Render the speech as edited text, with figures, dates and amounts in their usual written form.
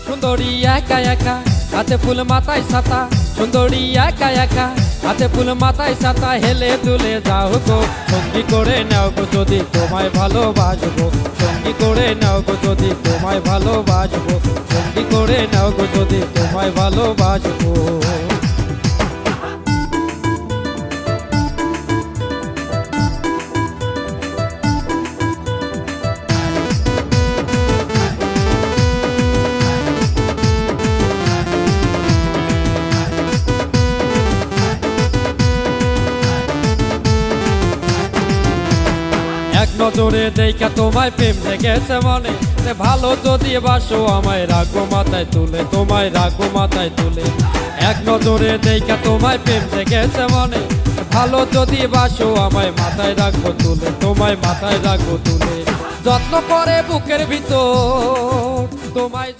সুন্দরী একা একা হাতে ফুল মাথায় ছাতা, সুন্দরী একা একা হাতে ফুল মাথায় ছাতা, হেলে দুলে যাও গো সঙ্গী করে নাও গো যদি তোমায় ভালোবাসবো, সঙ্গী করে নাও গো যদি তোমায় ভালোবাসবো, সঙ্গী করে নাও গো যদি তোমায় ভালোবাসবো। এক নজরে দেখা তোমায় প্রেম লেগেছে মনে, ভালো যদি বাসো আমায় রাখবো মাথায় তুলে, তোমায় রাখবো মাথায় তুলে। এক নজরে দেখা তোমায় প্রেম লেগেছে মনে, ভালো যদি বাসো আমায় মাথায় রাখবো তুলে, তোমায় মাথায় রাখবো তুলে। যত্ন করে বুকের ভিতর তোমায়